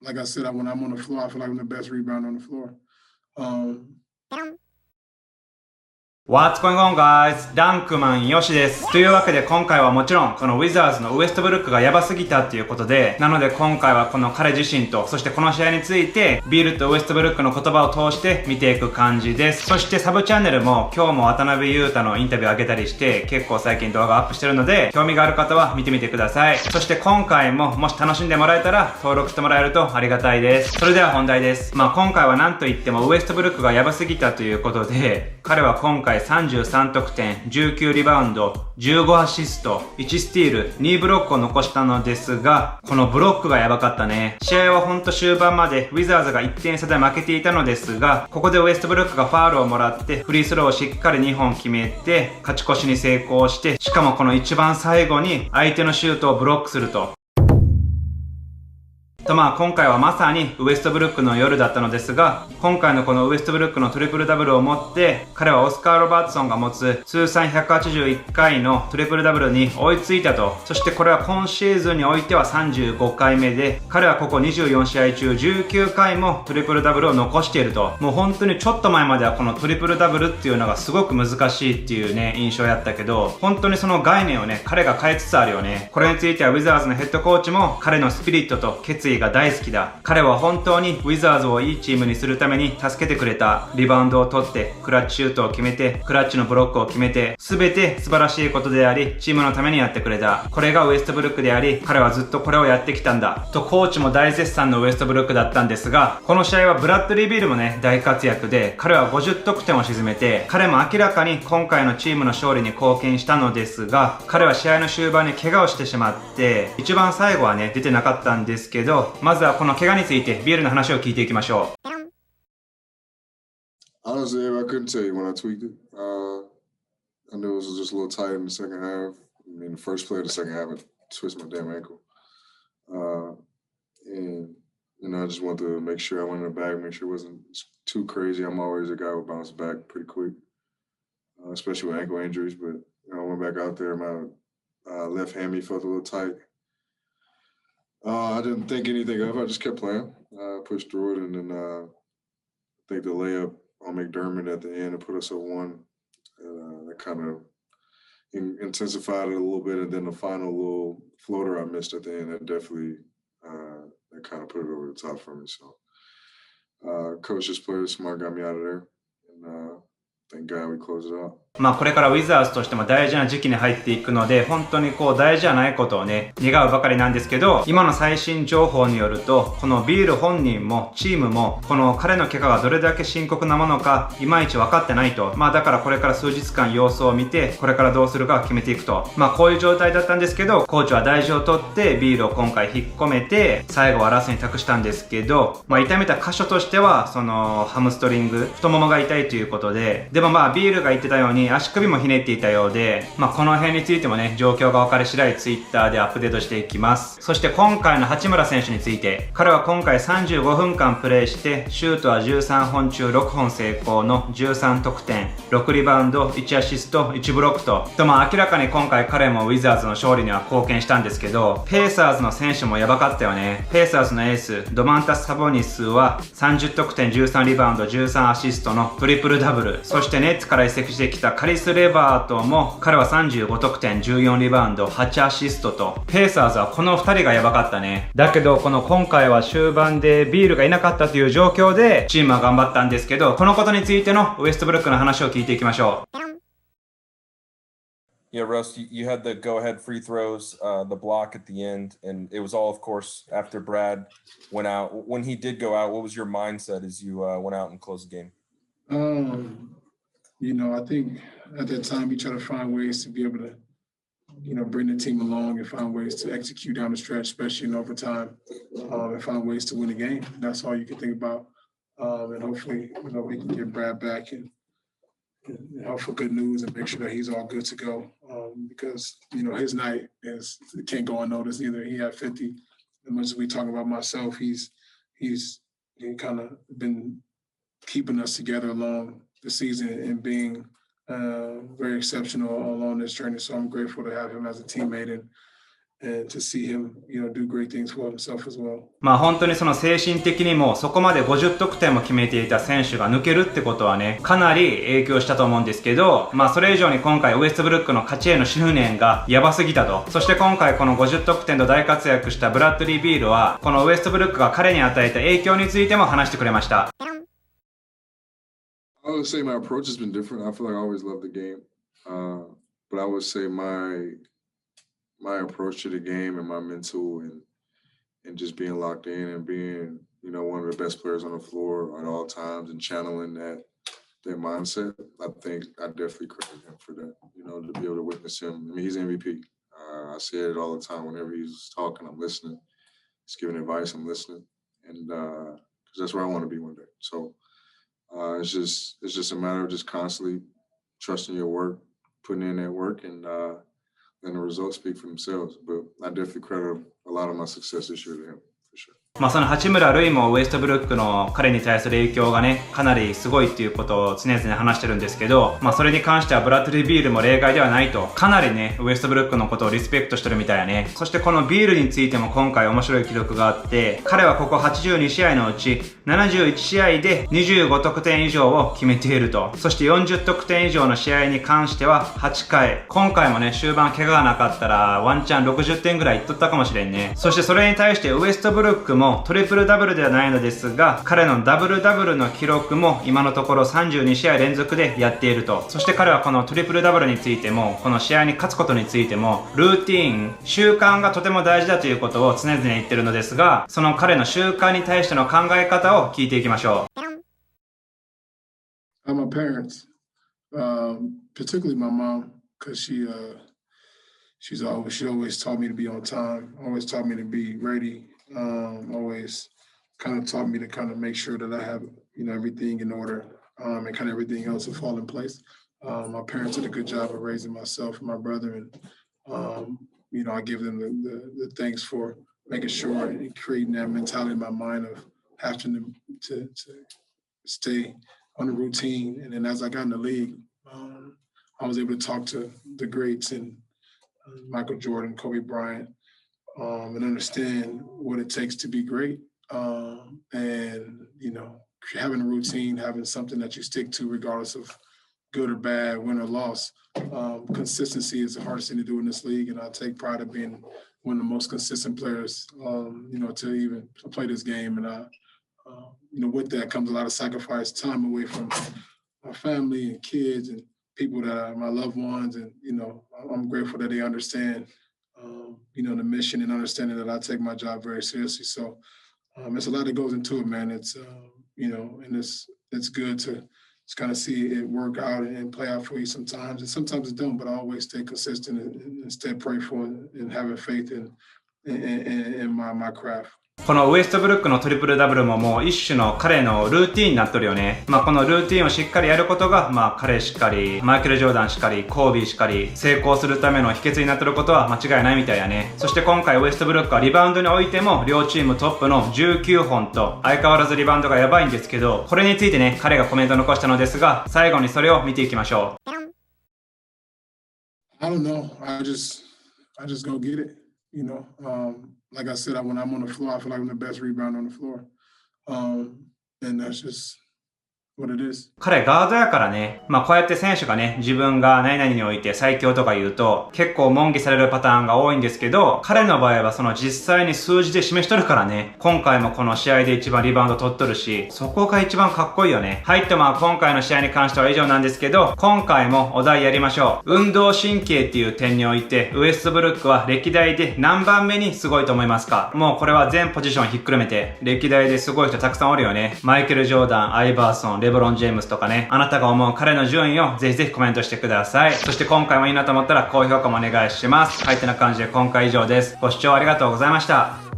like I said, when I'm on the floor, I feel like I'm the best rebounder on the floor. What's going on, guys? ダンクマンヨシです。というわけで今回はもちろんこのウィザーズのウエストブルックがヤバすぎたっていうことで、なので今回はこの彼自身と、そしてこの試合についてビールとウエストブルックの言葉を通して見ていく感じです。そしてサブチャンネルも今日も渡辺裕太のインタビューを上げたりして結構最近動画アップしてるので、興味がある方は見てみてください。そして今回ももし楽しんでもらえたら登録してもらえるとありがたいです。それでは本題です。今回は何と言ってもウエストブルックがヤバすぎたということで、彼は今回33得点、19リバウンド、15アシスト、1スティール、2ブロックを残したのですが、このブロックがやばかったね。試合はほんと終盤までウィザーズが1点差で負けていたのですが、ここでウエストブルックがファールをもらってフリースローをしっかり2本決めて勝ち越しに成功して、しかもこの一番最後に相手のシュートをブロックすると。今回はまさにウエストブルックの夜だったのですが、今回のこのウエストブルックのトリプルダブルを持って、彼はオスカー・ロバートソンが持つ通算181回のトリプルダブルに追いついたと。そしてこれは今シーズンにおいては35回目で、彼はここ24試合中19回もトリプルダブルを残していると。もう本当にちょっと前まではこのトリプルダブルっていうのがすごく難しいっていうね、印象やったけど、本当にその概念をね、彼が変えつつあるよね。これについてはウィザーズのヘッドコーチも彼のスピリットと決意が大好きだ。彼は本当にウィザーズをいいチームにするために助けてくれた。リバウンドを取って、クラッチシュートを決めて、クラッチのブロックを決めて、すべて素晴らしいことであり、チームのためにやってくれた。これがウエストブルックであり、彼はずっとこれをやってきたんだ。とコーチも大絶賛のウエストブルックだったんですが、この試合はブラッドリー・ビールもね、大活躍で、彼は50得点を沈めて、彼も明らかに今回のチームの勝利に貢献したのですが、彼は試合の終盤に怪我をしてしまって、一番最後はね、出てなかったんですけど、まずはこの怪我についてビールの話を聞いていきましょう。Honestly, I couldn't tell you when I tweaked it. I knew it was just a little tight in the second half. I mean, the first play of the second half, I twisted my damn ankle. And, I just wanted to make sure I went in the back, make sure it wasn't too crazy. I'm always a guy who bounces back pretty quick, especially with ankle injuries. But, I went back out there, my left hammy felt a little tight. I didn't think anything of it. I just kept playing, pushed through it, and then I think the layup on McDermott at the end to put us at one, that kind of intensified it a little bit, and then the final little floater I missed at the end, that definitely that kind of put it over the top for me. So coach just played smart, got me out of there, and thank God we closed it out. これからウィザーズとしても大事な時期に入っていくので、本当に大事じゃないことをね、願うばかりなんですけど、今の最新情報によると、このビール本人もチームも、この彼の怪我がどれだけ深刻なものか、いまいち分かってないと。だからこれから数日間様子を見て、これからどうするか決めていくと。こういう状態だったんですけど、コーチは大事を取ってビールを今回引っ込めて、最後はラスに託したんですけど、痛めた箇所としては、そのハムストリング、太ももが痛いということで、でもビールが言ってたように、足首もひねっていたようで、この辺についてもね、状況が分かり次第ツイッターでアップデートしていきます。そして今回の八村選手について、彼は今回35分間プレイして、シュートは13本中6本成功の13得点、6リバウンド、1アシスト、1ブロックと、明らかに今回彼もウィザーズの勝利には貢献したんですけど、ペーサーズの選手もやばかったよね。ペーサーズのエース、ドマンタス・サボニスは30得点、13リバウンド、13アシストのトリプルダブル。そしてネッツから移籍してきたカリス・レバートも彼は35得点、14リバウンド、8アシストと、ペーサーズはこの2人がやばかったね。だけどこの今回は終盤でビールがいなかったという状況でチームは頑張ったんですけど、このことについてのウエストブルックの話を聞いていきましょう。Yeah, Russ, you had the go-ahead free throws, the block at the end, and it was all, of course, after Brad went out. When he did go out, what was your mindset as you went out and closed the game? I think at that time you try to find ways to be able to, bring the team along and find ways to execute down the stretch, especially in overtime, and find ways to win the game. That's all you can think about. And hopefully, we can get Brad back and hope for good news and make sure that he's all good to go. Because, his night can't go unnoticed either. He had 50. As much as we talk about myself, he's kind of been keeping us together along the season and being very exceptional along this journey. So I'm grateful to have him as a teammate and to see him, do great things for himself as well. まあ本当にその精神的にもそこまで50得点も決めていた選手が抜けるってことはね、かなり影響したと思うんですけど、まあそれ以上に今回ウエストブルックの勝ちへの執念がやばすぎたと。そして今回この50得点と大活躍したブラッドリー・ビールは、このウエストブルックが彼に与えた影響についても話してくれました。I would say my approach has been different. I feel like I always loved the game. But I would say my approach to the game and my mental and just being locked in and being, one of the best players on the floor at all times and channeling that mindset, I think I definitely credit him for that, to be able to witness him. I mean, he's MVP. I say it all the time whenever he's talking, I'm listening. He's giving advice, I'm listening. And 'cause that's where I want to be one day. So it's just a matter of just constantly trusting your work, putting in that work, and the results speak for themselves. But I definitely credit a lot of my success this year to him, for sure. まあその八村塁もウエストブルックの彼に対する影響がね、かなりすごいっていうことを常々話してるんですけど、まあそれに関してはブラッドリー・ビールも例外ではないと、かなりね、ウエストブルックのことをリスペクトしてるみたいやね。そしてこのビールについても今回面白い記録があって、彼はここ82試合のうち71試合で25得点以上を決めていると。そして40得点以上の試合に関しては8回。今回もね、終盤怪我がなかったらワンチャン60点ぐらいいっとったかもしれんね。そしてそれに対してウエストブルックもトリプルダブルではないのですが、彼のダブルダブルの記録も今のところ32試合連続でやっていると。そして彼はこのトリプルダブルについても、この試合に勝つことについても、ルーティーン、習慣がとても大事だということを常々言ってるのですが、その彼の習慣に対しての考え方を聞いていきましょう。My parents, particularly my mom, because she always taught me to be on time, always taught me to be ready. Always kind of taught me to kind of make sure that I have, everything in order, and kind of everything else will fall in place. My parents did a good job of raising myself and my brother, and, I give them the thanks for making sure and creating that mentality in my mind of having to stay on the routine. And then as I got in the league, I was able to talk to the greats and Michael Jordan, Kobe Bryant, and understand what it takes to be great. And, having a routine, having something that you stick to regardless of good or bad, win or loss. Consistency is the hardest thing to do in this league, and I take pride in being one of the most consistent players, to even play this game. And, with that comes a lot of sacrifice, time away from my family and kids and people that are my loved ones. And, I'm grateful that they understand, the mission and understanding that I take my job very seriously. So it's a lot that goes into it, man. It's, and it's good to just kind of see it work out and play out for you sometimes. And sometimes it don't, but I always stay consistent and stay prayerful and having faith in my craft. このウエストブルックのトリプルダブルももう一種の彼のルーティーンになっとるよね。まあこのルーティーンをしっかりやることが、まあ彼しかり、マイケル・ジョーダンしかり、コービーしかり、成功するための秘訣になってることは間違いないみたいやね。そして今回ウエストブルックはリバウンドにおいても両チームトップの19本と相変わらずリバウンドがやばいんですけど、これについてね、彼がコメントを残したのですが、最後にそれを見ていきましょう。I don't know. I just go get it, Like I said, when I'm on the floor, I feel like I'm the best rebounder on the floor. And that's just what it is. 彼ガードやからね。まあこうやって選手がね、自分が何々において最強とか言うと、結構悶議されるパターンが多いんですけど、彼の場合はその実際に数字で示しとるからね。今回もこの試合で一番リバウンド取っとるし、そこが一番かっこいいよね。はいとまあ今回の試合に関しては以上なんですけど、今回もお題やりましょう。運動神経っていう点において、ウエストブルックは歴代で何番目にすごいと思いますか？もうこれは全ポジションひっくるめて、歴代ですごい人たくさんおるよね。マイケル・ジョーダン、アイバーソン、レブロン・ジェームスとかね、あなたが思う彼の順位をぜひぜひコメントしてください。そして今回もいいなと思ったら高評価もお願いします。はい、てな感じで今回以上です。ご視聴ありがとうございました。